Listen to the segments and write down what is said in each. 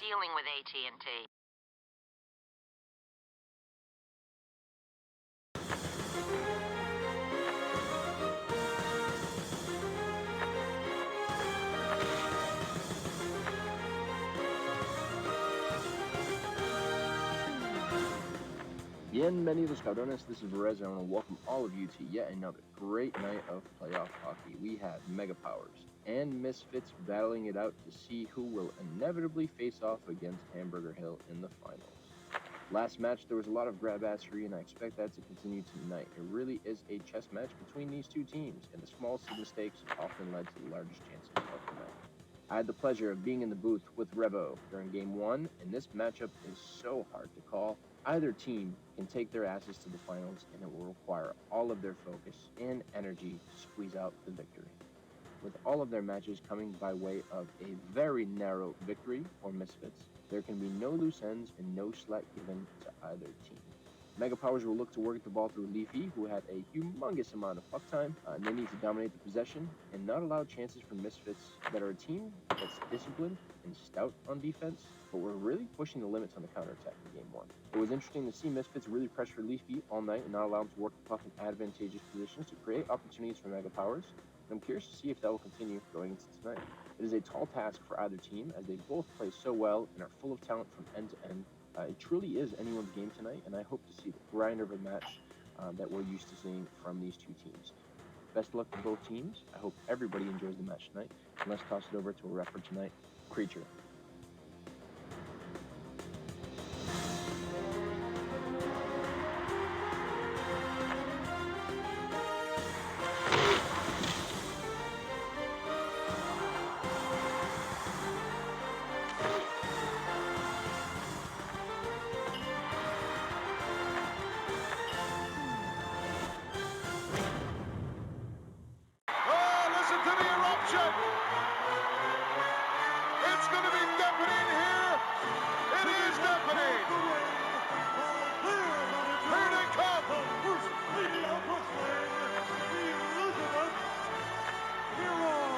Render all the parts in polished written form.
dealing with AT&T. Bienvenidos cabrones, this is Perez, and I want to welcome all of you to yet another great night of playoff hockey. We have Mega Powers and Misfits battling it out to see who will inevitably face off against Hamburger Hill in the finals. Last match there was a lot of grab-assery, and I expect that to continue tonight. It really is a chess match between these two teams, and the smallest of mistakes often led to the largest chances of the night. I had the pleasure of being in the booth with Revo during Game 1, and this matchup is so hard to call. Either team can take their asses to the finals, and it will require all of their focus and energy to squeeze out the victory. With all of their matches coming by way of a very narrow victory for Misfits, there can be no loose ends and no slack given to either team. Mega Powers will look to work the ball through Leafy, who had a humongous amount of puck time, and they need to dominate the possession and not allow chances for Misfits that are a team that's disciplined and stout on defense, but we're really pushing the limits on the counterattack in Game 1. It was interesting to see Misfits really pressure Leafy all night and not allow him to work the puck in advantageous positions to create opportunities for Mega Powers. I'm curious to see if that will continue going into tonight. It is a tall task for either team, as they both play so well and are full of talent from end to end. It truly is anyone's game tonight, and I hope to see the grind of a match that we're used to seeing from these two teams. Best of luck to both teams. I hope everybody enjoys the match tonight. And let's toss it over to a ref for tonight, Creature. Listen to the eruption. It's going to be deafening here. It is deafening. Here they come.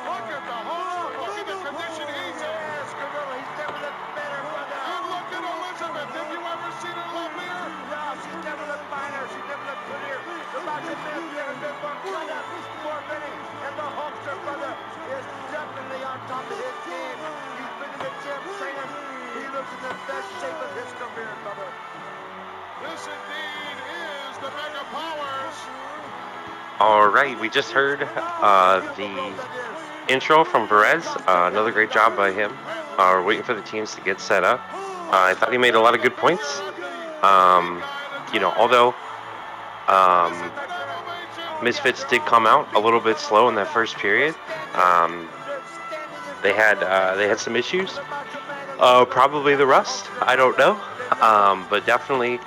Look at the host. Look at the condition he's in. Yes, Gorilla, he's never looked better, brother. And look at Elizabeth. Have you ever seen her lovelier? No, she's never looked finer. She's never looked prettier. The boxing man's never been more cut up, more ready. And the Hulkster brother is definitely on top of his game. He's been in the gym training. He looks in the best shape of his career, brother. This indeed is the Mega Powers. All right, we just heard the intro from Perez. Another great job by him. We're waiting for the teams to get set up. I thought he made a lot of good points. Although Misfits did come out a little bit slow in that first period. They had some issues. Probably the rust. I don't know. But definitely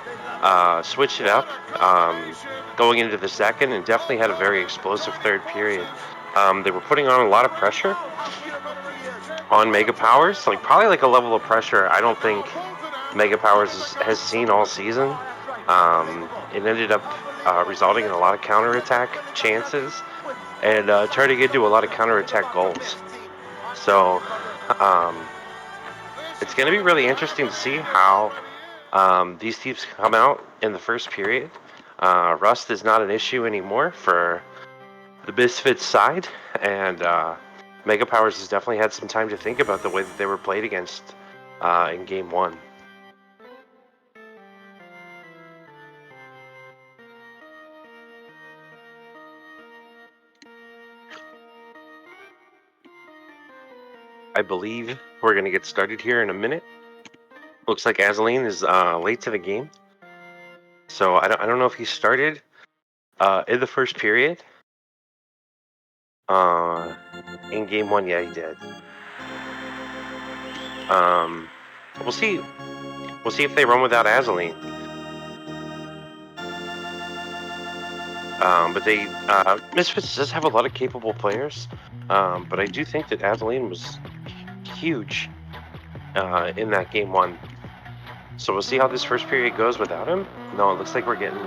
switched it up going into the second, and definitely had a very explosive third period. They were putting on a lot of pressure on Mega Powers, probably a level of pressure I don't think Mega Powers has seen all season. It ended up resulting in a lot of counterattack chances and turning into a lot of counterattack goals. So it's going to be really interesting to see how these teams come out in the first period. Rust is not an issue anymore for the Misfits side, and Mega Powers has definitely had some time to think about the way that they were played against in Game 1. I believe we're going to get started here in a minute. Looks like Azaleen is late to the game, so I don't know if he started in the first period. In Game 1, yeah, he did. We'll see. We'll see if they run without Azaleen. But they Misfits does have a lot of capable players. But I do think that Azaleen was huge in that Game 1. So we'll see how this first period goes without him. No, it looks like we're getting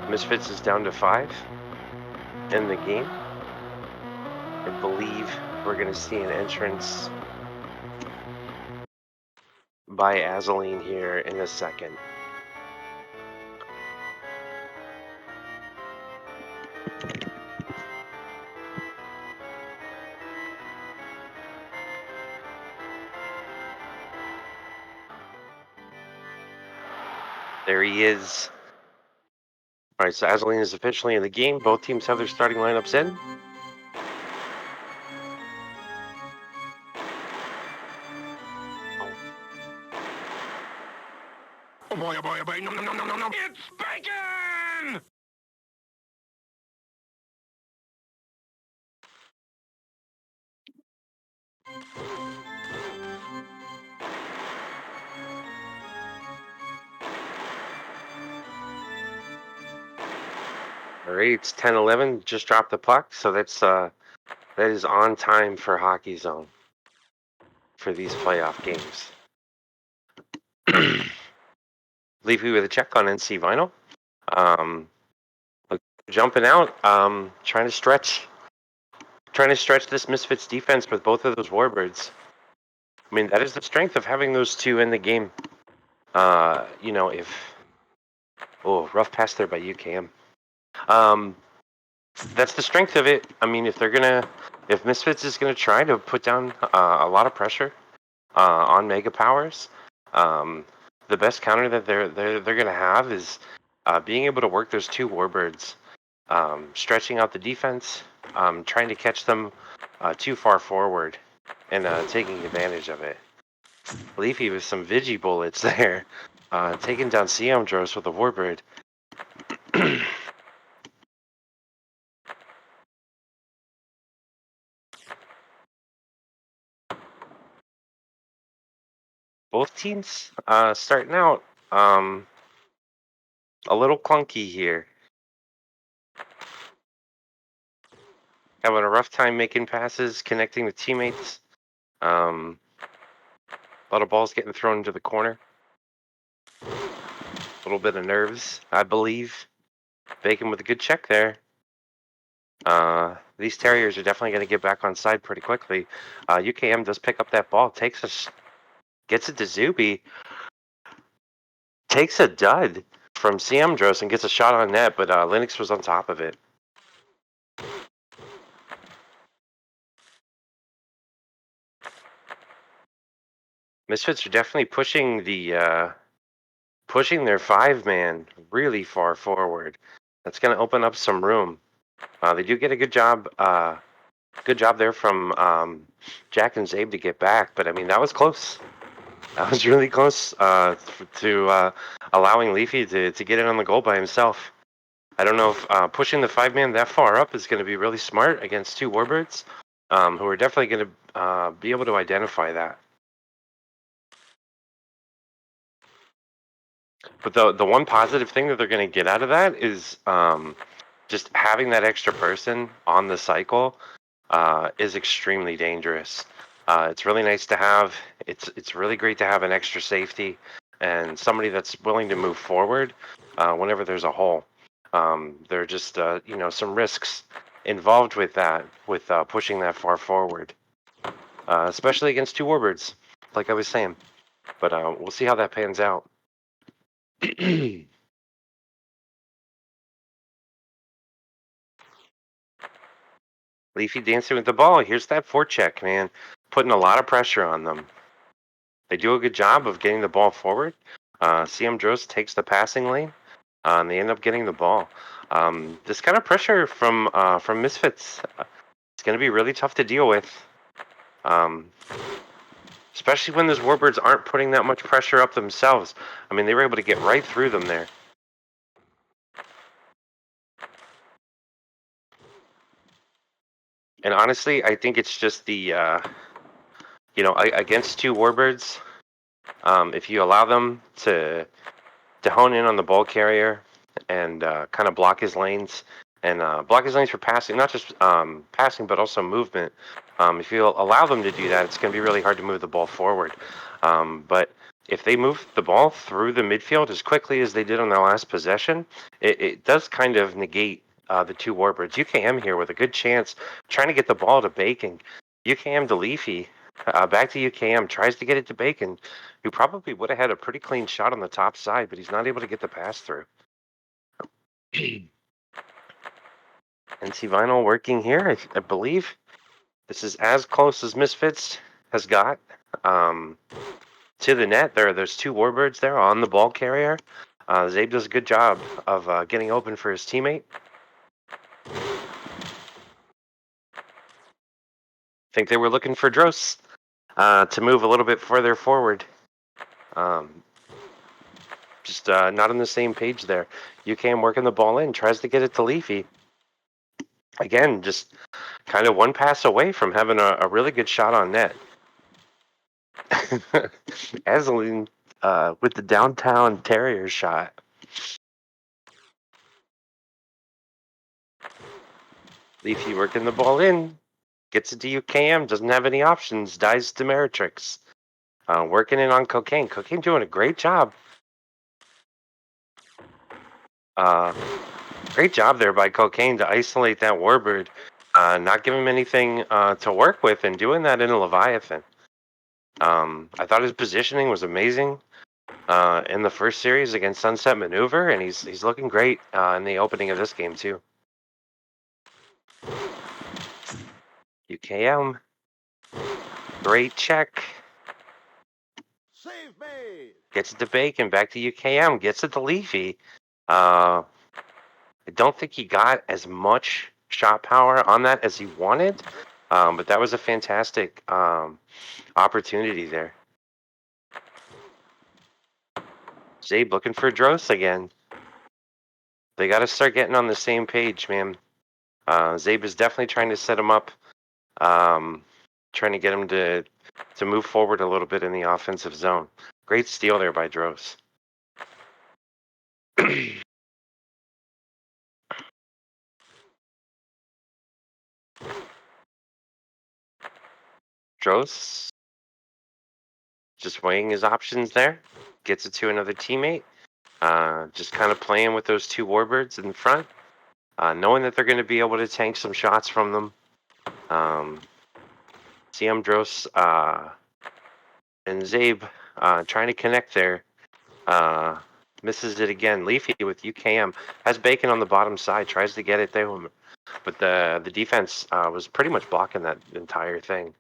Misfits is down to 5 in the game. I believe we're going to see an entrance by Azaleen here in a second. There he is. All right, so Azaleen is officially in the game. Both teams have their starting lineups in. Oh boy, oh boy, oh boy. Nom, nom, nom, nom, nom, nom. It's bacon! All right, it's 10-11. Just dropped the puck, so that is on time for Hockey Zone for these playoff games. Leafy with a check on NC Vinyl. Jumping out, trying to stretch this Misfits defense with both of those Warbirds. I mean, that is the strength of having those two in the game. Rough pass there by UKM. That's the strength of it. I mean, if Misfits is gonna try to put down a lot of pressure on Mega Powers, the best counter that they're gonna have is being able to work those two Warbirds, stretching out the defense, trying to catch them too far forward, and taking advantage of it. Leafy with some Vigi bullets there, taking down Siamdros with a Warbird. Both teams starting out a little clunky here. Having a rough time making passes, connecting with teammates. A lot of balls getting thrown into the corner. A little bit of nerves, I believe. Bacon with a good check there. These Terriers are definitely going to get back on side pretty quickly. UKM does pick up that ball, gets it to Zuby, takes a dud from Siamdros and gets a shot on net, but Linux was on top of it. Misfits are definitely pushing their 5-man really far forward. That's going to open up some room. They do get a good job there from Jack and Zabe to get back, but I mean that was close. That was really close to allowing Leafy to get in on the goal by himself. I don't know if pushing the 5-man that far up is going to be really smart against two Warbirds, who are definitely going to be able to identify that. But the one positive thing that they're going to get out of that is just having that extra person on the cycle is extremely dangerous. It's really nice to have. It's really great to have an extra safety and somebody that's willing to move forward whenever there's a hole. There are just some risks involved with that, with pushing that far forward, especially against two Warbirds, like I was saying. But we'll see how that pans out. Leafy dancing with the ball. Here's that forecheck, man. Putting a lot of pressure on them. They do a good job of getting the ball forward. Siamdros takes the passing lane, and they end up getting the ball. This kind of pressure from Misfits, it's going to be really tough to deal with. Especially when those Warbirds aren't putting that much pressure up themselves. I mean, they were able to get right through them there. And honestly, I think it's just against two Warbirds, if you allow them to hone in on the ball carrier and kind of block his lanes for passing, not just passing, but also movement. If you allow them to do that, it's going to be really hard to move the ball forward. But if they move the ball through the midfield as quickly as they did on their last possession, it does kind of negate the two Warbirds. UKM here with a good chance, trying to get the ball to Bacon. UKM to Leafy. Back to UKM. Tries to get it to Bacon, who probably would have had a pretty clean shot on the top side, but he's not able to get the pass through. NC Vinyl working here, I believe. This is as close as Misfits has got to the net. There's two Warbirds there on the ball carrier. Zabe does a good job of getting open for his teammate. I think they were looking for Dross to move a little bit further forward. Just not on the same page there. UKM working the ball in, tries to get it to Leafy. Again, just kind of one pass away from having a really good shot on net. Azeline with the downtown Terrier shot. Leafy working the ball in, gets it to UKM, doesn't have any options, dies to Meritrix. Working in on Cocaine. Cocaine doing a great job. Great job there by Cocaine to isolate that Warbird, not give him anything to work with, and doing that in a Leviathan. I thought his positioning was amazing in the first series against Sunset Maneuver, and he's looking great in the opening of this game too. UKM, great check. Save made. Gets it to Bacon, back to UKM, gets it to Leafy. I don't think he got as much shot power on that as he wanted, but that was a fantastic opportunity there. Zabe looking for Dross again. They got to start getting on the same page, man. Zabe is definitely trying to set him up, trying to get him to move forward a little bit in the offensive zone. Great steal there by Dross. Dross just weighing his options there. Gets it to another teammate. Just kind of playing with those two Warbirds in front. Knowing that they're going to be able to tank some shots from them. CM Dross and Zabe trying to connect there. Misses it again. Leafy with UKM has Bacon on the bottom side. Tries to get it there, but the defense was pretty much blocking that entire thing.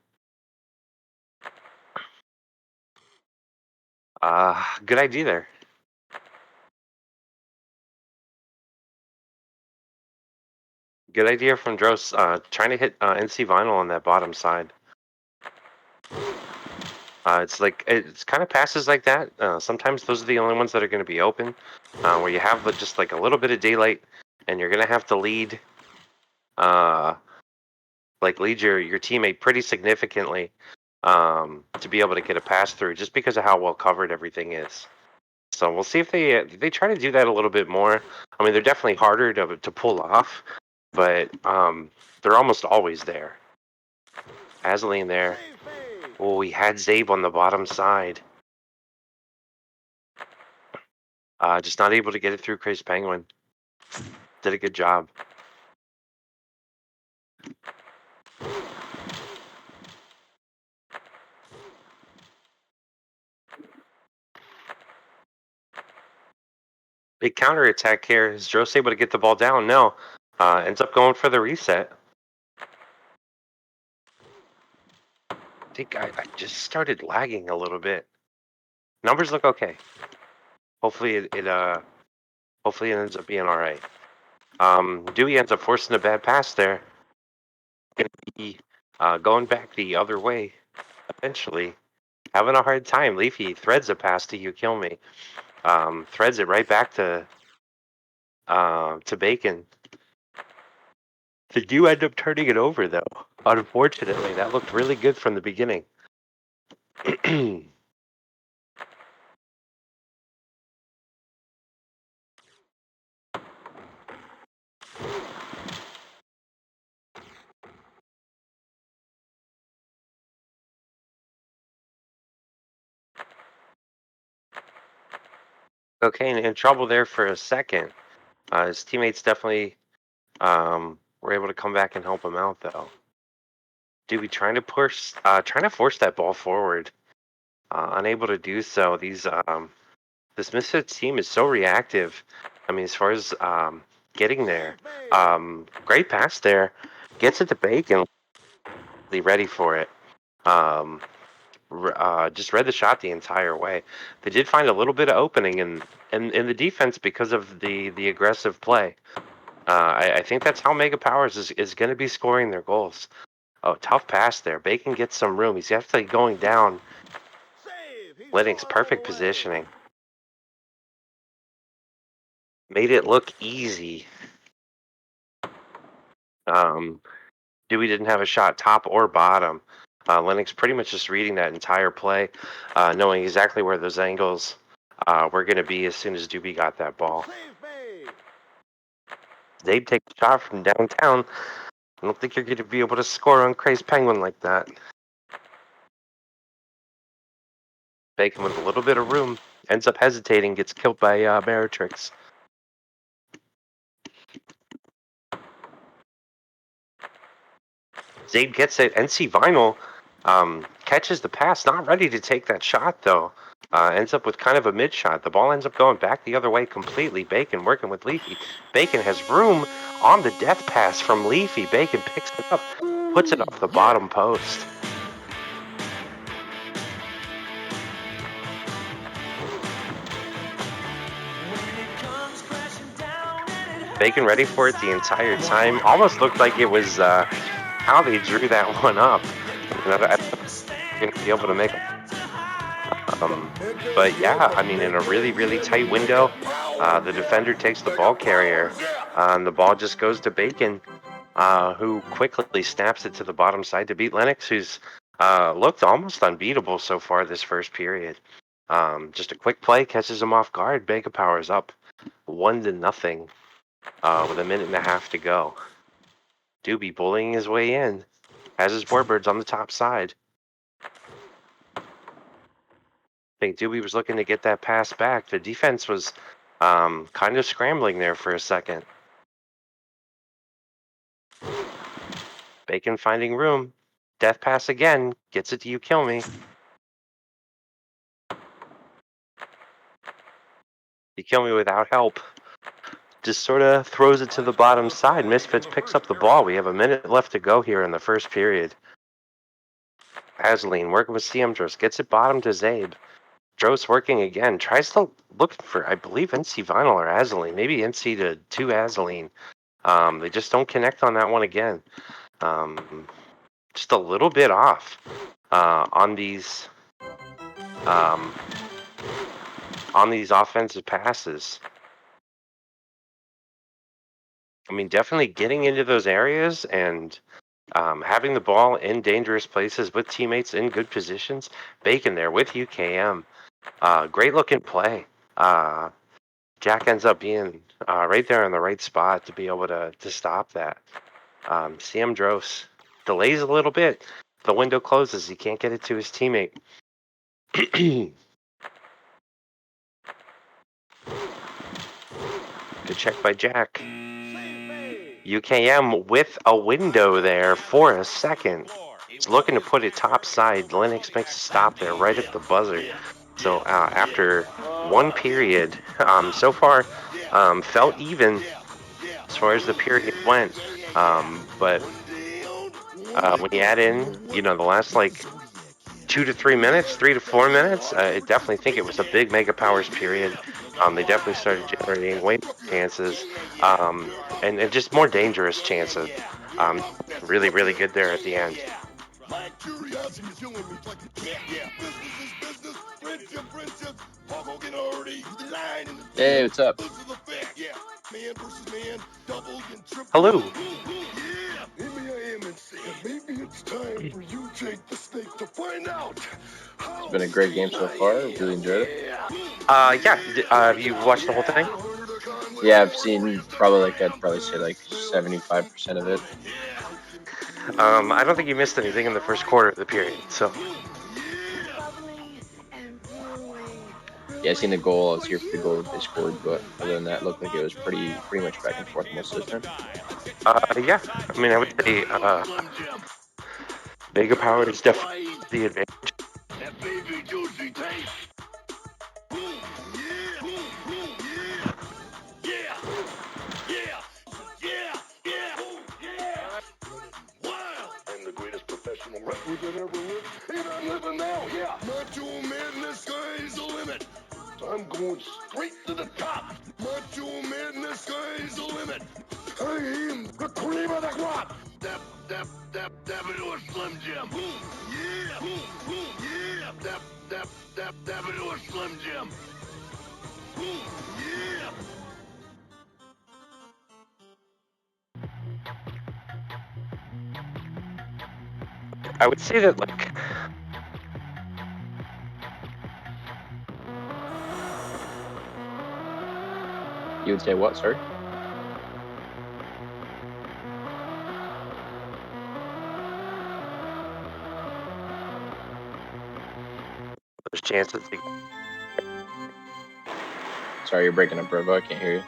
Good idea there. Good idea from Dross. Trying to hit NC Vinyl on that bottom side. It's kind of passes like that. Sometimes those are the only ones that are going to be open, where you have just like a little bit of daylight, and you're going to have to lead, lead your teammate pretty significantly to be able to get a pass through, just because of how well covered everything is. So we'll see if they try to do that a little bit more. I mean, they're definitely harder to pull off, but they're almost always there. Azeline there. Oh, he had Zabe on the bottom side. Just not able to get it through Crazy Penguin. Did a good job. Big counterattack here. Is Dross able to get the ball down? No. Ends up going for the reset. I think I just started lagging a little bit. Numbers look okay. Hopefully it ends up being all right. Dewey ends up forcing a bad pass there. Gonna be going back the other way eventually. Having a hard time. Leafy threads a pass to You Kill Me. Threads it right back to Bacon. They do end up turning it over though. Unfortunately, that looked really good from the beginning. Okay, in trouble there for a second. His teammates definitely were able to come back and help him out though. Doobie trying to force that ball forward, unable to do so. This Misfits team is so reactive. I mean, as far as getting there, great pass there, gets it to Bacon, ready for it. Just read the shot the entire way. They did find a little bit of opening in the defense because of the aggressive play. I think that's how Mega Powers is going to be scoring their goals. Oh, tough pass there. Bacon gets some room. He's actually going down. Lennox, perfect positioning. Made it look easy. Dewey didn't have a shot top or bottom. Lennox pretty much just reading that entire play, knowing exactly where those angles were going to be as soon as Doobie got that ball. They'd take a shot from downtown. I don't think you're going to be able to score on Crazy Penguin like that. Bacon with a little bit of room ends up hesitating, gets killed by Meritrix. Zabe gets it. NC Vinyl catches the pass, not ready to take that shot though. Ends up with kind of a mid shot. The ball ends up going back the other way completely. Bacon working with Leafy. Bacon has room on the death pass from Leafy. Bacon picks it up, puts it off the bottom post. Bacon ready for it the entire time. Almost looked like it was how they drew that one up. I going to be able to make it. But yeah, I mean, in a really, really tight window, the defender takes the ball carrier, and the ball just goes to Bacon, who quickly snaps it to the bottom side to beat Lennox, who's looked almost unbeatable so far this first period. Just a quick play catches him off guard. Mega Powers up 1-0 with a minute and a half to go. Doobie bullying his way in, has his warbirds on the top side. I think Doobie was looking to get that pass back. The defense was kind of scrambling there for a second. Bacon finding room. Death pass again. Gets it to You Kill Me. You Kill Me without help. Just sort of throws it to the bottom side. Misfits picks up the ball. We have a minute left to go here in the first period. Azaline working with Siemdros. Gets it bottom to Zabe. Dros working again. Tries to look for, I believe, NC Vinyl or Azaline. Maybe NC to Azaline. They just don't connect on that one again. Just a little bit off on these offensive passes. I mean, definitely getting into those areas and having the ball in dangerous places with teammates in good positions. Bacon there with UKM. Great looking play. Jack ends up being right there in the right spot to be able to stop that. Siemdros delays a little bit. The window closes. He can't get it to his teammate. Good check by Jack. UKM with a window there for a second. He's looking to put it top side. Lennox makes a stop there right at the buzzer. So after one period, so far felt even as far as the period went. But when you add in, the last like 2 to 3 minutes, 3 to 4 minutes, I definitely think it was a big Mega Powers period. They definitely started generating way more chances and just more dangerous chances. Really, really good there at the end. My curiosity is killing me. Business is business. Friendship. Hulk Hogan already. The line in the Hey, what's up? This is a fact. Man versus man. Double and triple. Hello. Maybe I am insane. Maybe it's time for you to take the stake to find out. It's been a great game so far. Really enjoyed it. Yeah. Have you watched the whole thing? Yeah, I've seen I'd probably say like 75% of it. I don't think you missed anything in the first quarter of the period. So. Yeah, I seen the goal. I was here for the goal that they scored, but other than that, it looked like it was pretty much back and forth most of the time. Yeah. I mean, I would say Mega Power is definitely the advantage. That baby juicy taste. Boom, yeah, boom, boom, yeah, yeah, yeah, yeah, boom, yeah. Wow. I'm the greatest professional wrestler that ever lived, and I'm living now, yeah. Macho Man, the sky's the limit. I'm going straight to the top. Macho Man, the sky's the limit. I am the cream of the crop. Dab into a Slim Jim. Boom, yeah, boom, boom, yeah. Dab into a Slim Jim. Boom, yeah. I would say that, like, You would say what, sorry? there's chances. Sorry, you're breaking up, Brevo. I can't hear you.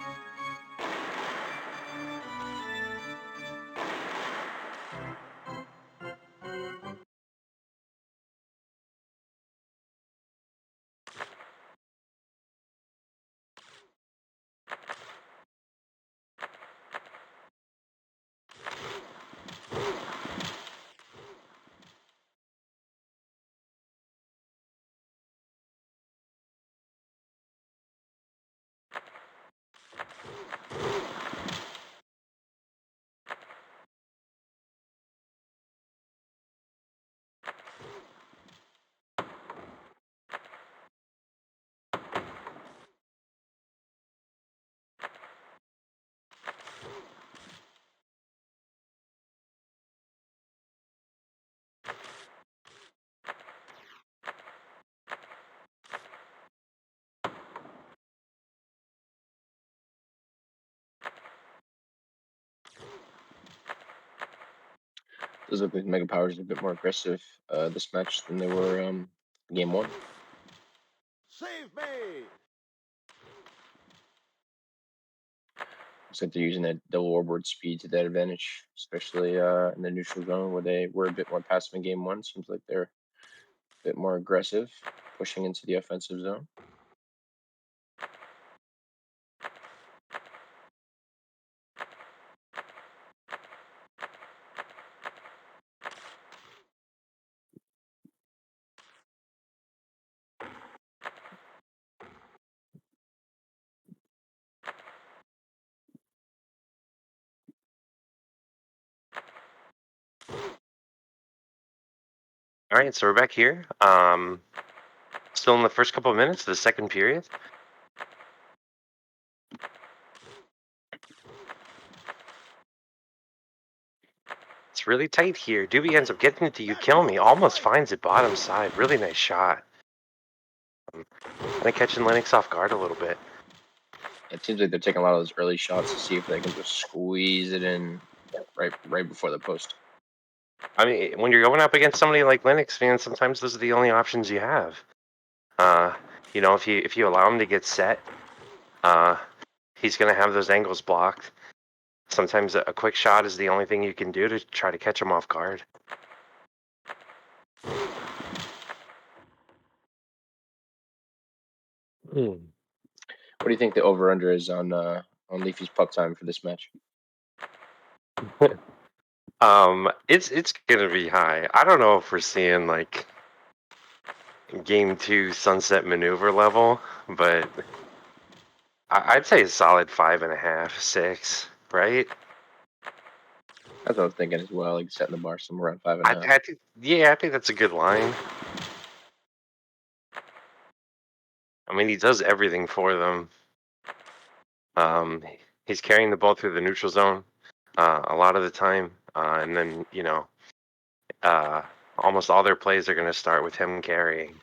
Does look like Mega Powers are a bit more aggressive this match than they were game one. Save me! Looks like they're using that double overboard speed to that advantage, especially in the neutral zone where they were a bit more passive in game one. Seems like they're a bit more aggressive, pushing into the offensive zone. All right, so we're back here. Still in the first couple of minutes of the second period. It's really tight here. Doobie ends up getting it to You Kill Me. Almost finds it bottom side. Really nice shot. Kind of catching Lennox off guard a little bit. It seems like they're taking a lot of those early shots to see if they can just squeeze it in right before the post. I mean, when you're going up against somebody like Lennox, man, sometimes those are the only options you have. You know, if you allow him to get set, he's going to have those angles blocked. Sometimes a quick shot is the only thing you can do to try to catch him off guard. What do you think the over under is on Leafy's puck time for this match? It's gonna be high. I don't know if we're seeing like game 2 sunset maneuver level, but I'd say a solid 5.5, 6, right? That's what I was thinking as well, like setting the bar somewhere around 5.5. I think, yeah, I think that's a good line. I mean, he does everything for them. He's carrying the ball through the neutral zone a lot of the time, and then almost all their plays are going to start with him carrying.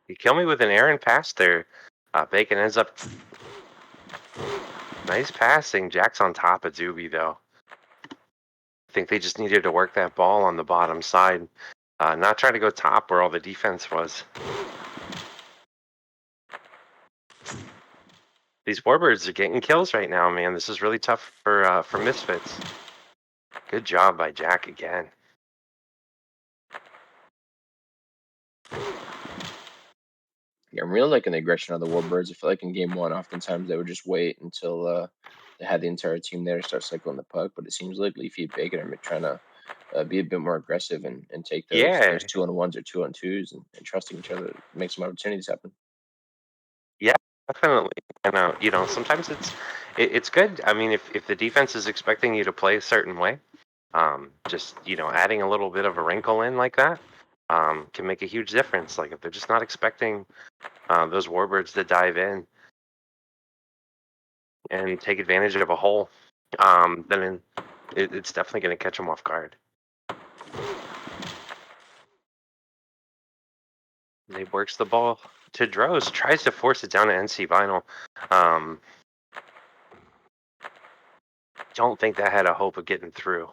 You kill me with an errant pass there. Bacon ends up. Nice passing. Jack's on top of Zuby, though. I think they just needed to work that ball on the bottom side. Not try to go top where all the defense was. These warbirds are getting kills right now, man. This is really tough for Misfits. Good job by Jack again. Yeah, I'm really liking the aggression of the Warbirds. I feel like in game one, oftentimes they would just wait until they had the entire team there to start cycling the puck. But it seems like Leafy and Bacon are trying to be a bit more aggressive and take those Yeah, 2-on-1s or 2-on-2s and trusting each other to make some opportunities happen. yeah, definitely. And sometimes it's good. I mean, if the defense is expecting you to play a certain way, just adding a little bit of a wrinkle in like that can make a huge difference. Like if they're just not expecting those warbirds to dive in and take advantage of a hole, then it's definitely going to catch them off guard. He works the ball to Droz, tries to force it down to NC Vinyl. Um, don't think that had a hope of getting through.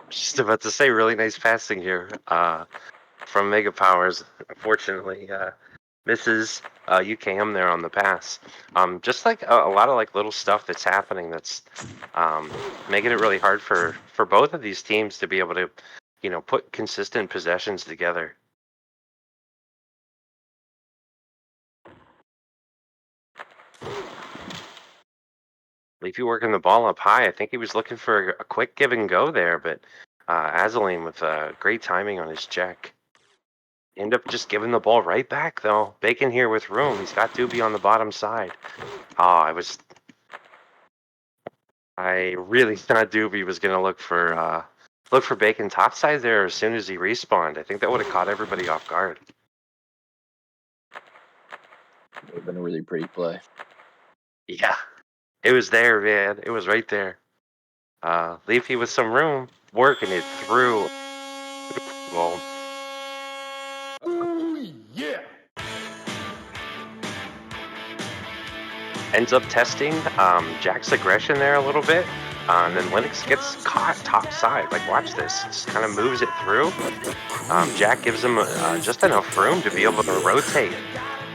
Just about to say, really nice passing here from Mega Powers. Unfortunately, misses UKM there on the pass. Just like a lot of like little stuff that's happening that's making it really hard for both of these teams to be able to, put consistent possessions together. Leafy working the ball up high. I think he was looking for a quick give and go there, but Azaline with great timing on his check. End up just giving the ball right back though. Bacon here with room. He's got Doobie on the bottom side. Oh, I really thought Doobie was gonna look for Bacon topside there as soon as he respawned. I think that would have caught everybody off guard. It would have been a really pretty play. Yeah, it was there, man. It was right there. Leafy with some room, working it through. Well, Ooh, yeah. ends up testing Jack's aggression there a little bit. And then Linux gets caught top side. Like, watch this. Just kind of moves it through. Jack gives him just enough room to be able to rotate.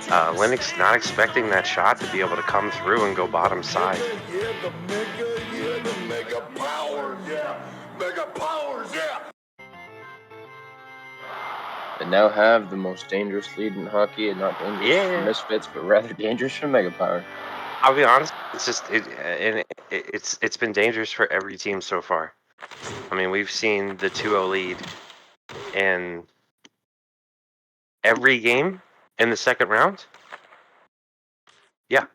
Linux not expecting that shot to be able to come through and go bottom side. The mega powers, yeah. Mega powers, yeah. And now have the most dangerous lead in hockey, and not dangerous for Yeah, Misfits, but rather dangerous for Mega Power. I'll be honest. It's just it's been dangerous for every team so far. I mean, we've seen the 2-0 lead in every game in the second round. Yeah.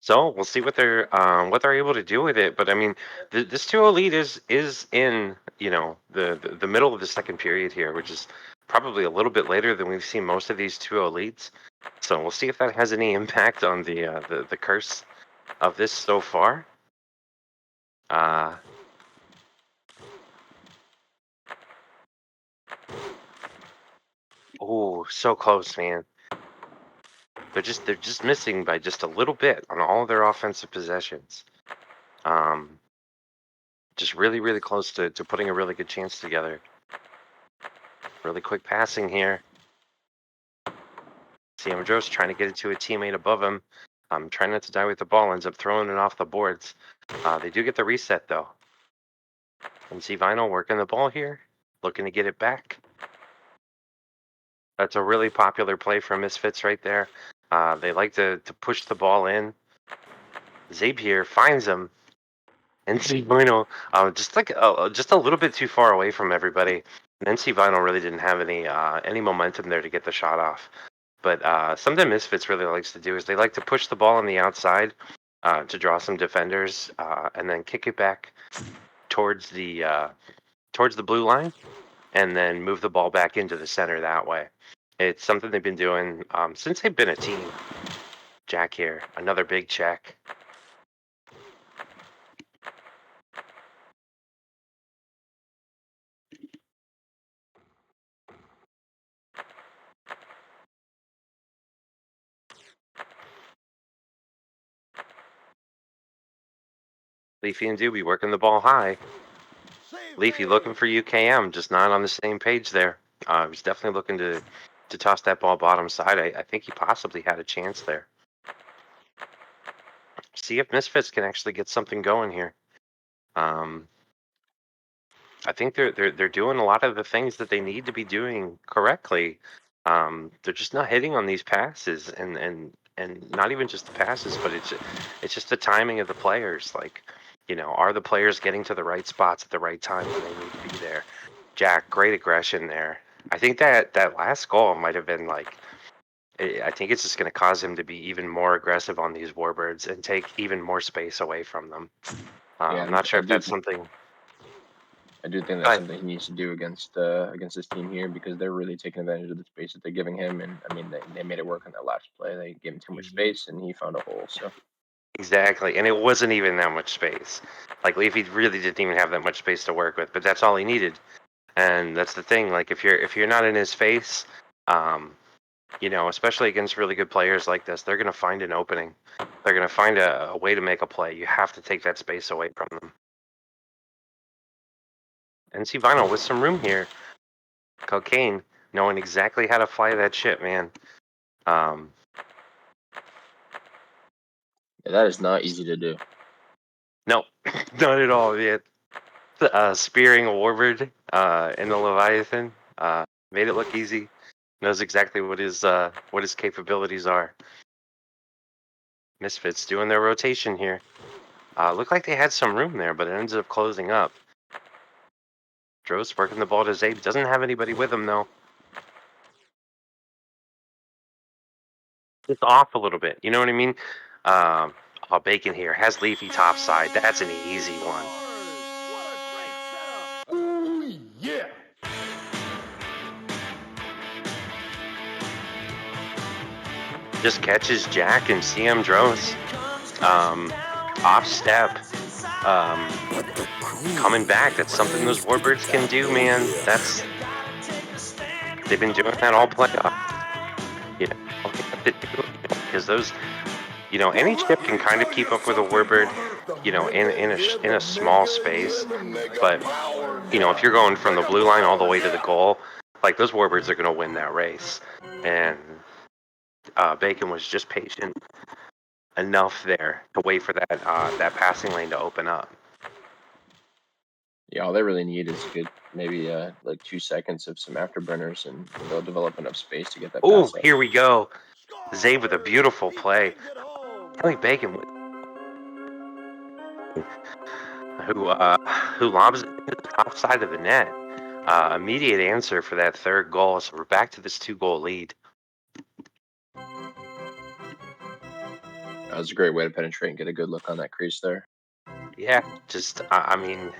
So we'll see what they're able to do with it. But I mean, this 2-0 lead is in the middle of the second period here, which is probably a little bit later than we've seen most of these 2-0 leads. So we'll see if that has any impact on the curse of this so far. Oh, so close, man. They're just missing by just a little bit on all of their offensive possessions. Just really, really close to putting a really good chance together. Really quick passing here. Siamadros trying to get it to a teammate above him. Trying not to die with the ball, ends up throwing it off the boards. They do get the reset though. And see Vinyl working the ball here, looking to get it back. That's a really popular play for Misfits right there. They like to push the ball in. Zabe here finds him. And see Vinyl just a little bit too far away from everybody. And NC Vinyl really didn't have any momentum there to get the shot off. But something Misfits really likes to do is they like to push the ball on the outside to draw some defenders and then kick it back towards the blue line and then move the ball back into the center that way. It's something they've been doing since they've been a team. Jack here, another big check. Leafy and Doobie working the ball high. Leafy looking for UKM, just not on the same page there. He's definitely looking to toss that ball bottom side. I think he possibly had a chance there. See if Misfits can actually get something going here. I think they're doing a lot of the things that they need to be doing correctly. They're just not hitting on these passes, and not even just the passes, but it's just the timing of the players. Like, are the players getting to the right spots at the right time when they need to be there? Jack, great aggression there. I think that last goal might have been like. I think it's just going to cause him to be even more aggressive on these warbirds and take even more space away from them. Yeah, I'm not sure if that's something. I do think that's something he needs to do against this team here, because they're really taking advantage of the space that they're giving him. And I mean, they made it work on that last play. They gave him too much space, and he found a hole. So Exactly, and it wasn't even that much space. Like Leafy really didn't even have that much space to work with, but that's all he needed. And that's the thing. Like if you're not in his face, especially against really good players like this, they're gonna find an opening. They're gonna find a way to make a play. You have to take that space away from them. NC Vinyl with some room here. Cocaine, knowing exactly how to fly that ship, man. yeah, that is not easy to do. No, not at all. Yeah. Spearing a warbird in the Leviathan made it look easy. Knows exactly what his capabilities are. Misfits doing their rotation here. Looked like they had some room there, but it ended up closing up. Drost working the ball to Zabe. Doesn't have anybody with him though. It's off a little bit. You know what I mean? Bacon here has Leafy top side. That's an easy one. Ooh, yeah. Just catches Jack and CM Drost. Off step. Coming back. That's something those warbirds can do, man. They've been doing that all playoff. Because those, any ship can kind of keep up with a warbird, in a small space. But if you're going from the blue line all the way to the goal, like those warbirds are going to win that race. And Bacon was just patient enough there to wait for that passing lane to open up. Yeah, all they really need is maybe like 2 seconds of some afterburners, and they'll develop enough space to get that Oh, pass up. here we go. Zabe with a beautiful play. Kelly Bacon, who lobs it to the top side of the net. Immediate answer for that third goal. So we're back to this 2-goal lead. That was a great way to penetrate and get a good look on that crease there. Yeah, just I mean,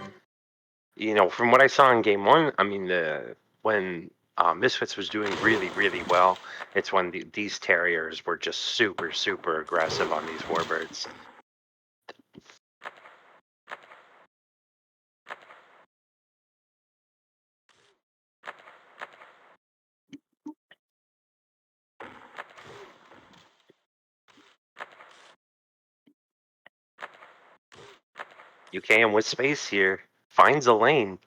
from what I saw in game one, I mean when Misfits was doing really, really well, it's when these Terriers were just super, super aggressive on these warbirds. UKM with space here finds a lane.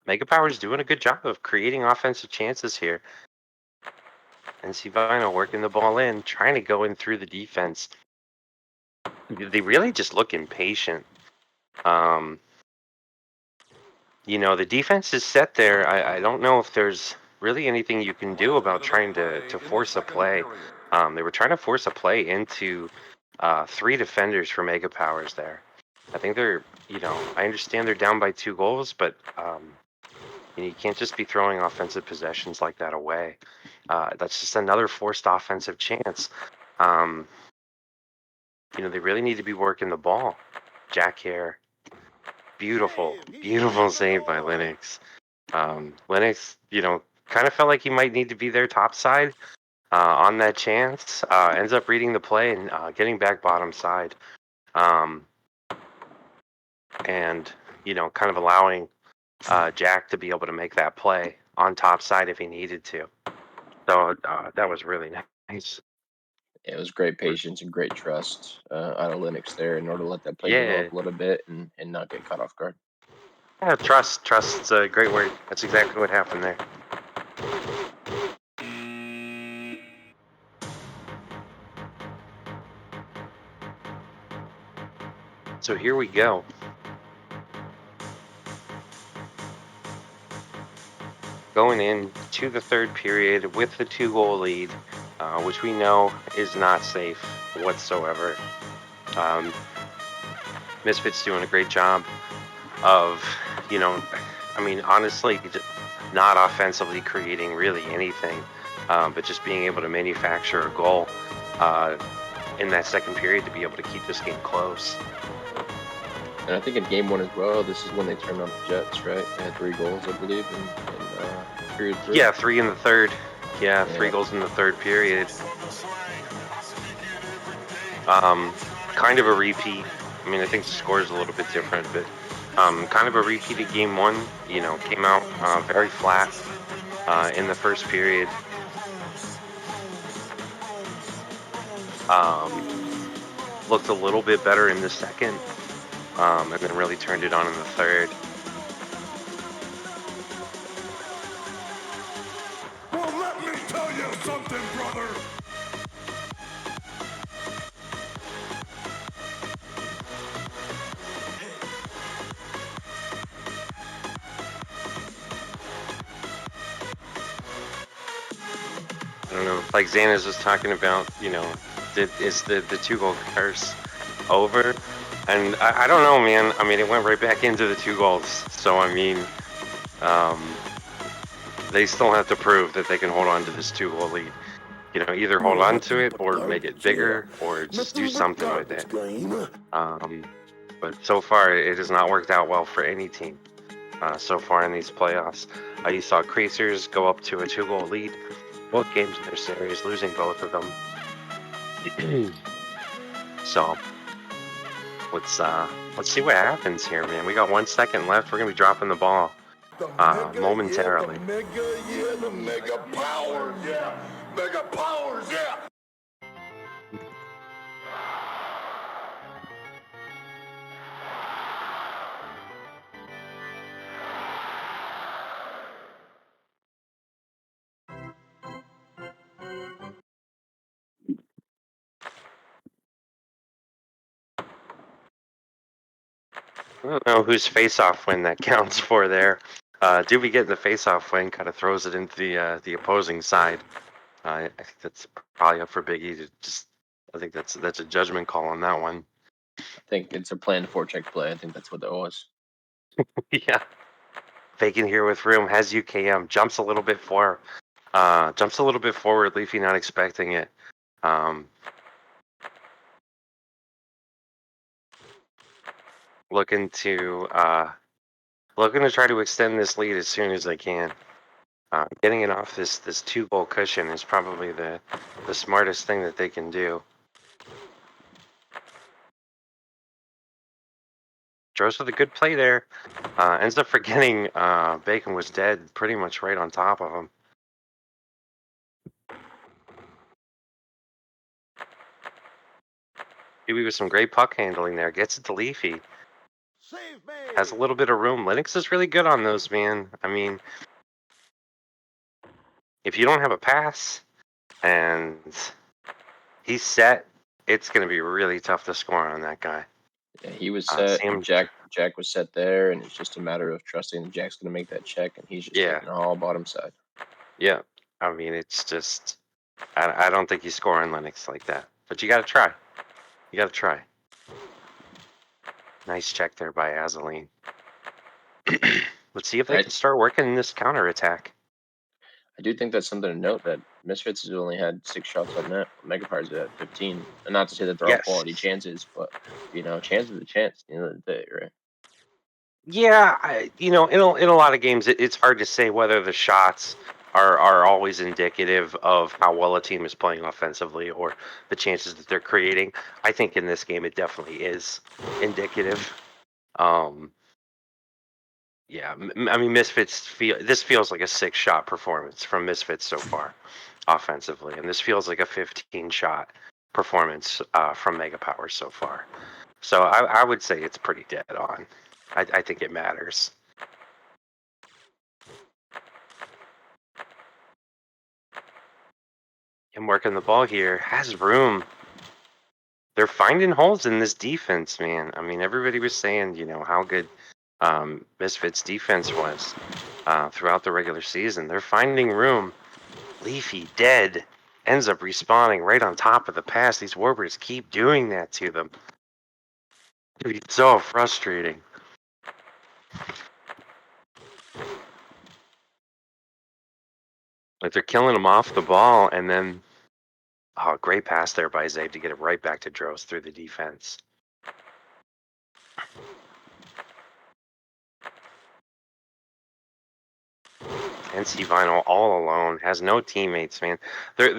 Mega Power's doing a good job of creating offensive chances here. And Sivino working the ball in, trying to go in through the defense. They really just look impatient. The defense is set there. I don't know if there's really anything you can do about trying to force a play. They were trying to force a play into 3 defenders for Mega Powers there. I think they're, I understand they're down by 2 goals, but you can't just be throwing offensive possessions like that away. That's just another forced offensive chance. They really need to be working the ball. Jack here. Beautiful, beautiful save by Linux. Linux, kind of felt like he might need to be there top side on that chance. Ends up reading the play and getting back bottom side. And, kind of allowing Jack to be able to make that play on top side if he needed to. So that was really Nice. It was great patience and great trust out of Linux there in order to let that play Yeah. develop a little bit and not get caught off guard. Yeah, trust. Trust's a great word. That's exactly what happened there. So here we go. Going into the third period with the 2-goal lead, which we know is not safe whatsoever. Misfits doing a great job of, I mean, honestly, not offensively creating really anything, but just being able to manufacture a goal in that second period to be able to keep this game close. And I think in game 1 as well, this is when they turned on the Jets, right? They had 3 goals, I believe, in period 3. Yeah, 3 in the third. Yeah, 3 goals in the third period. Kind of a repeat. I mean, I think the score is a little bit different, but kind of a repeat of game 1. Came out very flat in the first period. Looked a little bit better in the second, and then really turned it on in the third. Well, let me tell you something, brother. I don't know, like Xana's was talking about, is the 2-goal curse over? And I don't know, man. I mean, it went right back into the 2 goals. So, I mean, they still have to prove that they can hold on to this 2-goal lead. Either hold on to it or make it bigger or just do something with it. But so far, it has not worked out well for any team so far in these playoffs. You saw Creasers go up to a 2-goal lead both games in their series, losing both of them. So let's see what happens here, man. We got 1 second left. We're gonna be dropping the ball momentarily. The mega powers, yeah. Mega powers, yeah. I don't know whose face-off win that counts for there. Doobie getting the face-off win kind of throws it into the opposing side. I think that's probably up for Big E to just. I think that's a judgment call on that one. I think it's a planned forecheck play. I think that's what that was. Yeah. Faking here with room, has UKM, jumps a little bit forward. Leafy not expecting it. Looking to try to extend this lead as soon as they can. Getting it off this 2-goal cushion is probably the smartest thing that they can do. Joe's with a good play there. Ends up forgetting Bacon was dead pretty much right on top of him. Maybe with some great puck handling there. Gets it to Leafy. Save me. Has a little bit of room. Linux is really good on those, man. I mean, if you don't have a pass and he's set, it's going to be really tough to score on that guy. Yeah, he was set, and Sam, Jack was set there, and it's just a matter of trusting that Jack's going to make that check, and he's just taking it all bottom side. Yeah. I mean, it's just, I don't think you score on Linux like that. But you got to try. Nice check there by Azaline. Let's see if they can start working this counterattack. I do think that's something to note that Misfits has only had 6 shots on net. Megapowers had 15. And not to say that they're all quality chances, but chance is a chance at the end of the day, right? Yeah, in a lot of games, it's hard to say whether the shots are always indicative of how well a team is playing offensively or the chances that they're creating. I think in this game, it definitely is indicative. Yeah, I mean, Misfits this feels like a 6-shot performance from Misfits so far. offensively, and this feels like a 15-shot performance from Mega Powers so far. So I would say it's pretty dead on. I think it matters. Him working the ball here has room. They're finding holes in this defense, man. I mean, everybody was saying, how good Misfits defense was throughout the regular season. They're finding room. Leafy dead. Ends up respawning right on top of the pass. These Warriors keep doing that to them. Dude, it's so frustrating. Like they're killing him off the ball, and then great pass there by Zabe to get it right back to Dros through the defense. NC Vinyl all alone, has no teammates, man. They're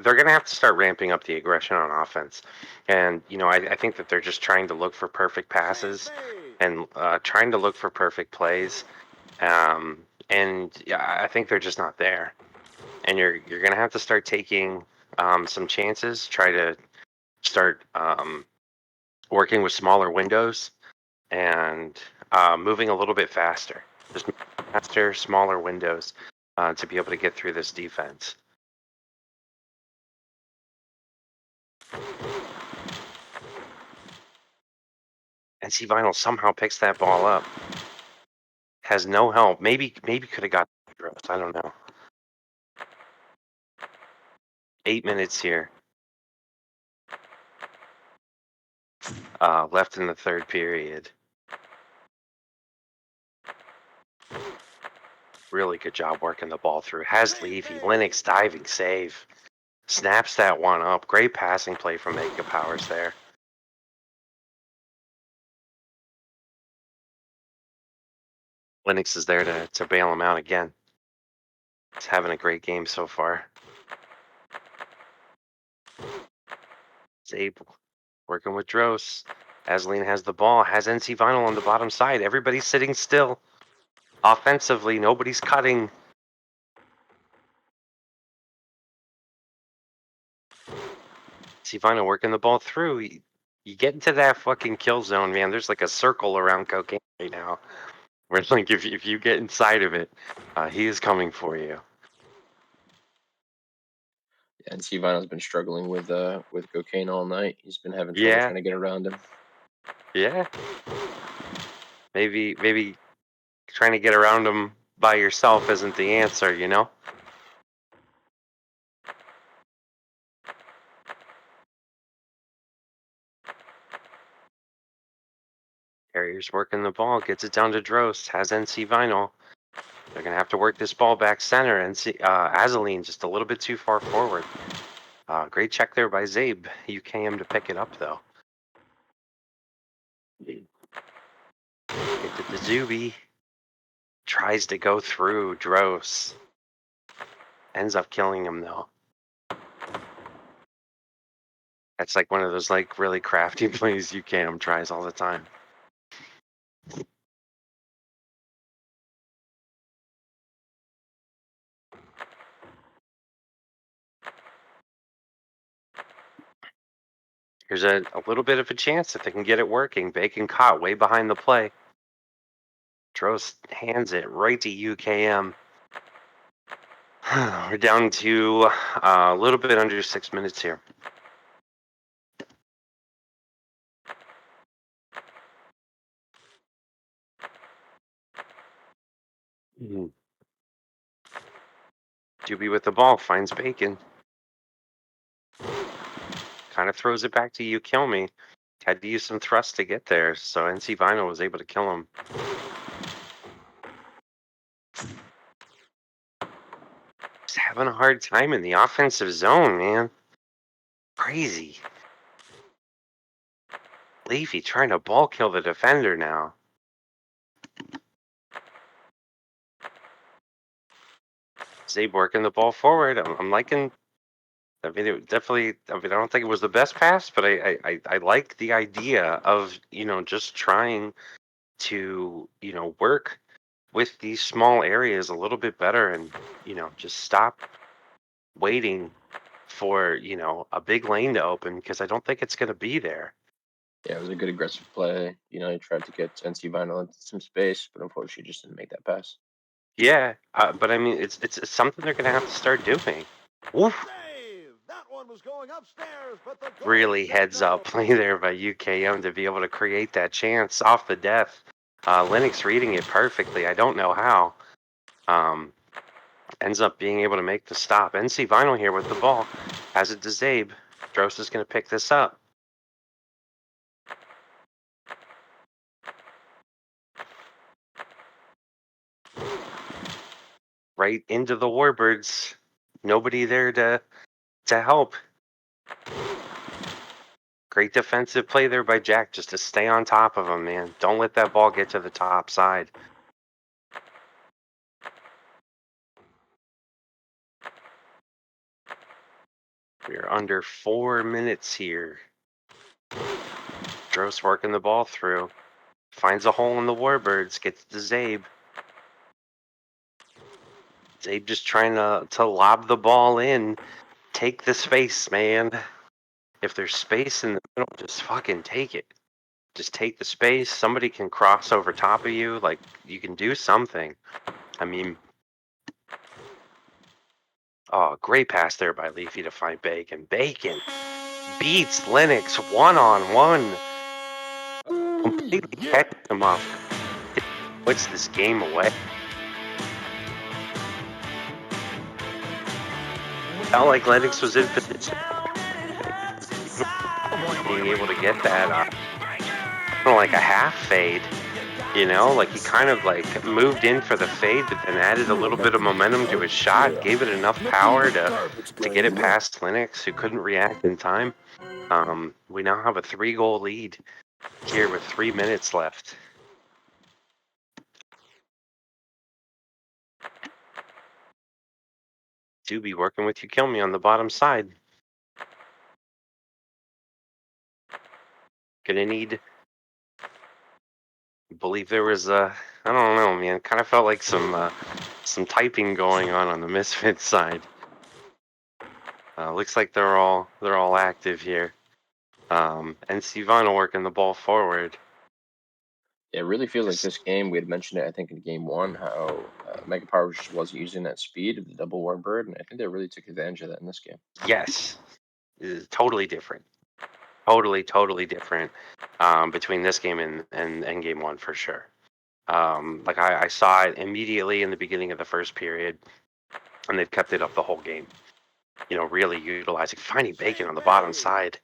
gonna have to start ramping up the aggression on offense, and I think that they're just trying to look for perfect passes and trying to look for perfect plays, and yeah, I think they're just not there. And you're gonna have to start taking some chances, try to start working with smaller windows and moving a little bit faster. Just faster, smaller windows to be able to get through this defense. And C Vinyl somehow picks that ball up. Has no help. Maybe could have got Gross. I don't know. 8 minutes here. Left in the third period. Really good job working the ball through. Has Levy. Linux diving save. Snaps that one up. Great passing play from Mega Powers there. Linux is there to bail him out again. He's having a great game so far. Zabe working with Dros. Asleen has the ball. Has NC Vinyl on the bottom side. Everybody's sitting still. Offensively, nobody's cutting. NC Vinyl working the ball through. You get into that fucking kill zone, man. There's like a circle around Cocaine right now. Where it's like if you get inside of it, he is coming for you. Yeah, and C Vinyl's been struggling with cocaine all night. He's been having trouble Yeah, trying to get around him. yeah. Maybe trying to get around him by yourself isn't the answer, you know? Carrier's working the ball, gets it down to Drost, has NC Vinyl. They're going to have to work this ball back center, and Azaleen just a little bit too far forward. Great check there by Zabe. UKM to pick it up, though. Get to the Zuby. Tries to go through Dros. Ends up killing him, though. That's like one of those like really crafty plays UKM tries all the time. Here's a little bit of a chance that they can get it working. Bacon caught way behind the play. Dros hands it right to UKM. We're down to a little bit under 6 minutes here. Doobie with the ball finds Bacon. Kind of throws it back to you, kill me. Had to use some thrust to get there, so NC Vinyl was able to kill him. Just having a hard time in the offensive zone, man. Crazy. Leafy trying to ball kill the defender now. Zabe working the ball forward. I'm liking. I mean, it definitely. I mean, I don't think it was the best pass, but I like the idea of just trying to work with these small areas a little bit better and just stop waiting for, a big lane to open because I don't think it's going to be there. Yeah, it was a good aggressive play. He tried to get NC Vinyl into some space, but unfortunately just didn't make that pass. Yeah, but I mean, it's something they're going to have to start doing. Woof. That one was going upstairs, but the Really heads up play there by UKM to be able to create that chance off the death. Linux reading it perfectly. I don't know how. Ends up being able to make the stop. NC Vinyl here with the ball. Has it to Zabe. Drost is going to pick this up. Right into the Warbirds. Nobody there to help. Great defensive play there by Jack just to stay on top of him, man. Don't let that ball get to the top side. We're under 4 minutes here. Drost working the ball through. Finds a hole in the Warbirds. Gets to Zabe. Zabe just trying to lob the ball in. Take the space, man. If there's space in the middle, just fucking take it. Just take the space. Somebody can cross over top of you. Like, you can do something. I mean, oh, great pass there by Leafy to find Bacon. Bacon beats Linux one-on-one. Completely catches him off. Puts this game away. Felt like Lennox was in position. Being able to get that, like a half fade. Like he kind of like moved in for the fade, but then added a little bit of momentum to his shot, gave it enough power to get it past Linux, who couldn't react in time. We now have a 3-goal lead here with 3 minutes left. Doobie working with you, kill me on the bottom side. Gonna need. I believe there was I don't know, man. Kind of felt like some typing going on the Misfits side. Looks like they're all active here. And Sivano working the ball forward. Yeah, it really feels like this game, we had mentioned it, I think, in game one, how Mega Power just wasn't using that speed of the double Warbird, and I think they really took advantage of that in this game. Yes, totally different. Totally different between this game and game one for sure. Like I saw it immediately in the beginning of the first period, and they've kept it up the whole game. Really utilizing finding Bacon on the bottom side.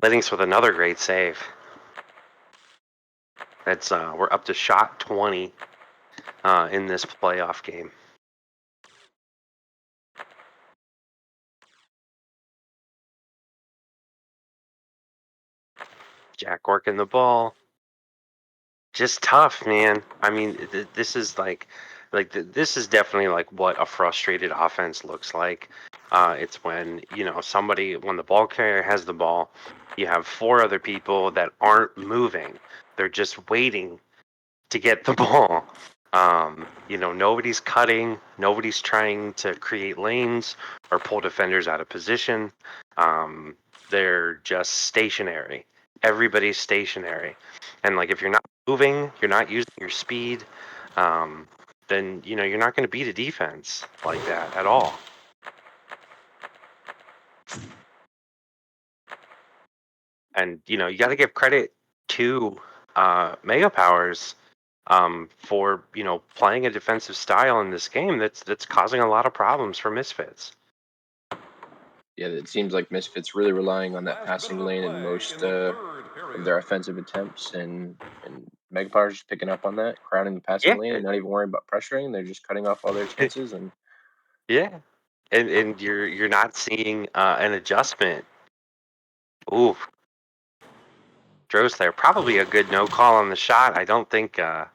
Linux with another great save. That's we're up to shot 20 in this playoff game. Jack working the ball. Just tough, man. I mean, this is this is definitely like what a frustrated offense looks like. It's when when the ball carrier has the ball, you have 4 other people that aren't moving. They're just waiting to get the ball. Nobody's cutting, nobody's trying to create lanes or pull defenders out of position. They're just stationary. Everybody's stationary. And like if you're not moving, you're not using your speed, then you're not going to beat a defense like that at all. And you got to give credit to Mega Powers for playing a defensive style in this game that's causing a lot of problems for Misfits. Yeah, it seems like Misfits really relying on that passing lane in most of their offensive attempts, and Mega Power's just picking up on that, crowding the passing lane, and not even worrying about pressuring. They're just cutting off all their chances, and yeah, and you're not seeing an adjustment. Ooh, Drost there, probably a good no call on the shot. I don't think. I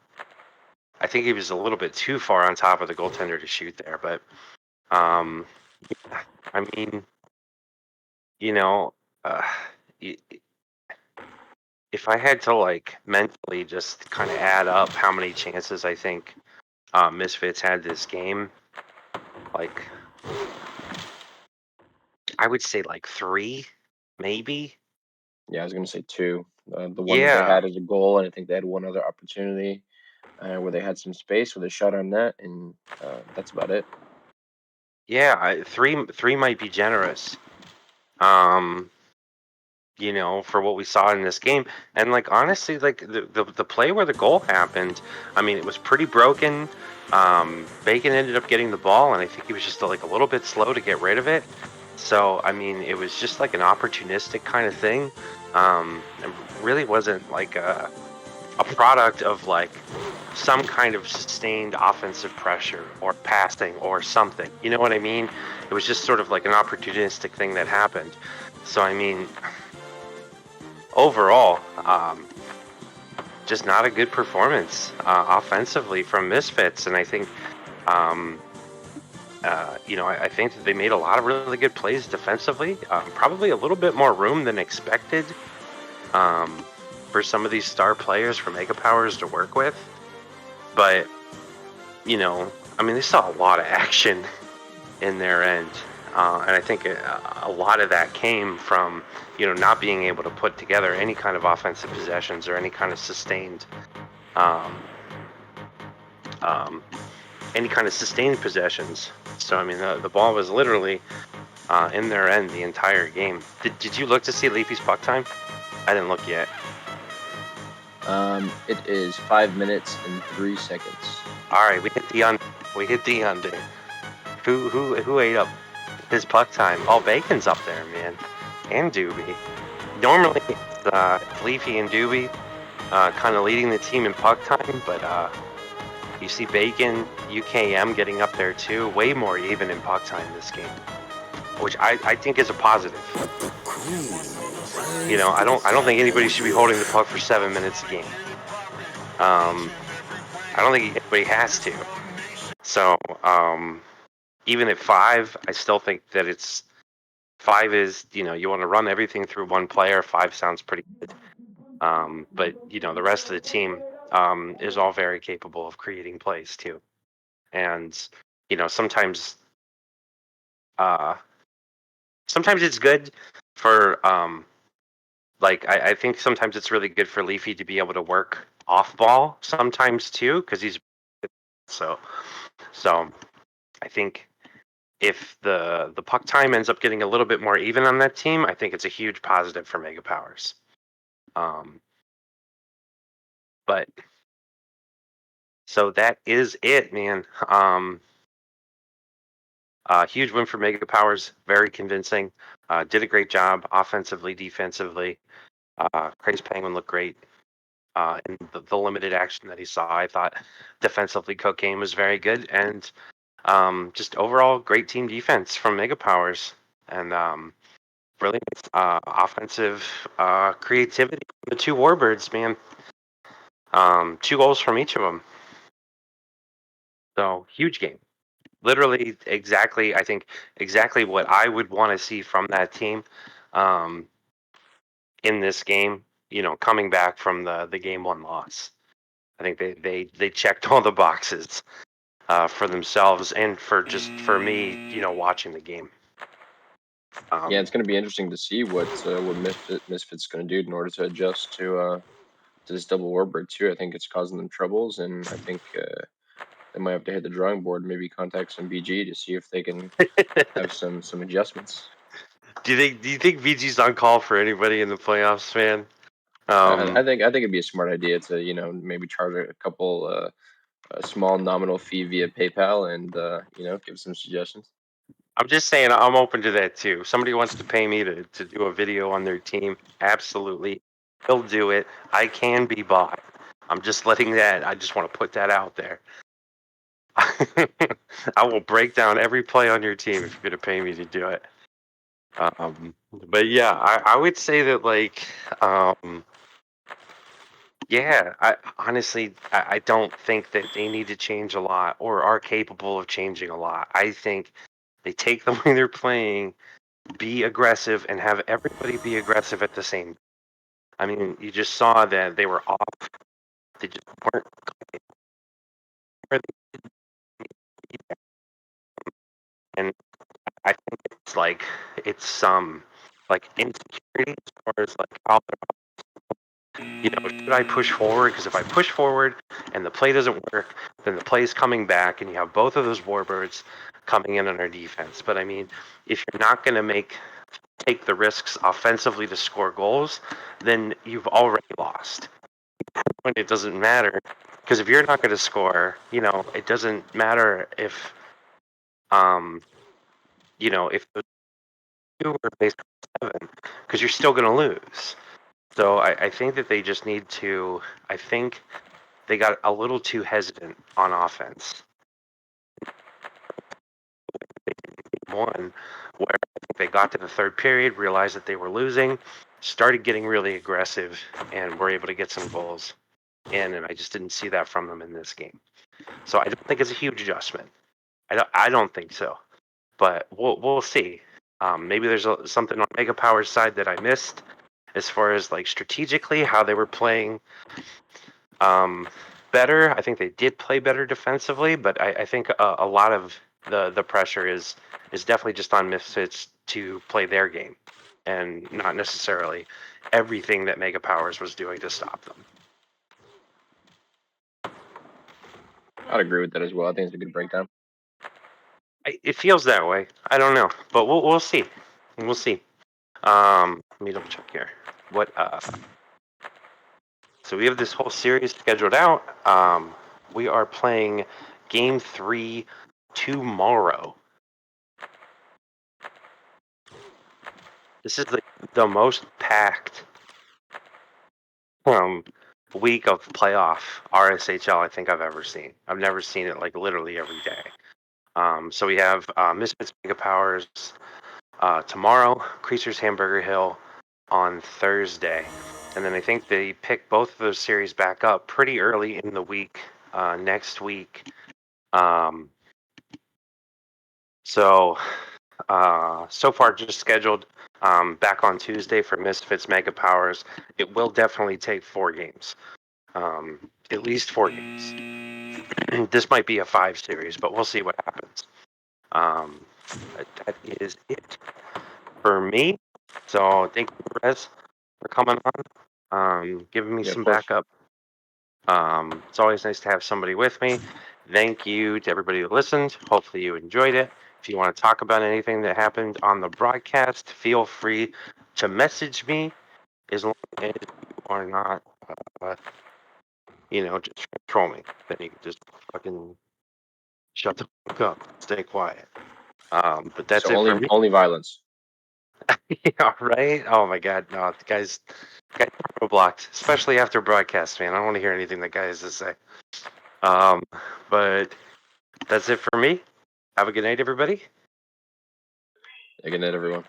think he was a little bit too far on top of the goaltender to shoot there, but I mean, uh, if I had to like mentally just kind of add up how many chances I think Misfits had this game, like, I would say like 3, maybe. Yeah, I was gonna say 2. The one that they Yeah, had as a goal, and I think they had one other opportunity where they had some space where they shot on net, and that's about it. yeah. 3 might be generous. Um, for what we saw in this game. And like honestly, like the play where the goal happened, I mean, it was pretty broken. Bacon ended up getting the ball, and I think he was just like a little bit slow to get rid of it. So I mean, it was just like an opportunistic kind of thing. It really wasn't like a product of like some kind of sustained offensive pressure or passing or something. You know what I mean? It was just sort of like an opportunistic thing that happened. So I mean, overall, just not a good performance offensively from Misfits, and I think, I think that they made a lot of really good plays defensively. Probably a little bit more room than expected um, for some of these star players from Mega Powers to work with, but I mean, they saw a lot of action in their end. And I think a lot of that came from, not being able to put together any kind of offensive possessions or any kind of um, um, sustained possessions. So I mean, the ball was literally in their end the entire game. Did you look to see Leafy's puck time? I didn't look yet. It is 5 minutes and 3 seconds. All right, we hit the under. We hit the under. Who ate up his puck time? Oh, Bacon's up there, man, and Doobie. Normally it's Leafy and Doobie kind of leading the team in puck time, but you see Bacon, UKM getting up there too, way more even in puck time this game, which I think is a positive. I don't think anybody should be holding the puck for 7 minutes a game. I don't think anybody has to. So even at 5, I still think that 5 is, you want to run everything through one player. 5 sounds pretty good. But the rest of the team is all very capable of creating plays too. And uh, sometimes it's good for like I think sometimes it's really good for Leafy to be able to work off ball sometimes too, because he's so so I think if the puck time ends up getting a little bit more even on that team, I think it's a huge positive for Mega Powers. But so that is it, man. Huge win for Mega Powers, very convincing. Did a great job offensively, defensively. Crazy Penguin looked great in the limited action that he saw. I thought defensively, Cocaine was very good, and just overall great team defense from Mega Powers, and really offensive creativity from the two Warbirds, man. 2 goals from each of them. So huge game. Literally exactly, I think exactly what I would want to see from that team um, in this game. Coming back from the game 1 loss, I think they checked all the boxes for themselves and for me. Watching the game. Yeah, it's going to be interesting to see what Misfits going to do in order to adjust to this double warbird too. I think it's causing them troubles, and I think they might have to hit the drawing board, maybe contact some BG to see if they can have some adjustments. Do you think VG's on call for anybody in the playoffs, man? I think it'd be a smart idea to maybe charge a couple a small nominal fee via PayPal and give some suggestions. I'm just saying I'm open to that too. If somebody wants to pay me to do a video on their team, absolutely. They'll do it. I can be bought. I'm just letting that, I just want to put that out there. I will break down every play on your team if you're going to pay me to do it. But yeah, I would say that like, yeah, I don't think that they need to change a lot or are capable of changing a lot. I think they take the way they're playing, be aggressive, and have everybody be aggressive at the same. I mean, you just saw that they were off. They just weren't. and I think it's some like insecurity as far as like how should I push forward? Because if I push forward and the play doesn't work, then the play is coming back, and you have both of those warbirds coming in on our defense. But I mean, if you're not going to take the risks offensively to score goals, then you've already lost. It doesn't matter because if you're not going to score, it doesn't matter if if the two are based on 7, because you're still going to lose. So I think that they just need to. I think they got a little too hesitant on offense. One, where I think they got to the third period, realized that they were losing, started getting really aggressive, and were able to get some goals in. And I just didn't see that from them in this game. So I don't think it's a huge adjustment. I don't think so. But we'll see. Maybe there's something on Mega Power's side that I missed as far as like strategically how they were playing better. I think they did play better defensively, but I think a lot of the pressure is definitely just on Misfits to play their game, and not necessarily everything that Mega Powers was doing to stop them. I'd agree with that as well. I think it's a good breakdown. It feels that way. I don't know, but we'll see. We'll see. Let me double check here. What? So we have this whole series scheduled out. We are playing Game 3 tomorrow. This is the most packed week of playoff RSHL I think I've ever seen. I've never seen it like literally every day. So we have Misfits Mega Powers tomorrow, Creasers Hamburger Hill on Thursday. And then I think they pick both of those series back up pretty early in the week next week. So far just scheduled back on Tuesday for Misfits Mega Powers. It will definitely take 4 games. At least 4 games. This might be a 5 series, but we'll see what happens. That is it for me. So thank you, Perez, for coming on, giving me some backup. It's always nice to have somebody with me. Thank you to everybody who listened. Hopefully you enjoyed it. If you want to talk about anything that happened on the broadcast, feel free to message me, as long as you are not, just troll me. Then you can just fucking shut the fuck up, stay quiet. But that's So it for me. only violence. Yeah, right? Oh my god, no, the guys are blocked, especially after broadcast, man. I don't want to hear anything that guy has to say. But that's it for me. Have a good night, everybody. Good night, everyone.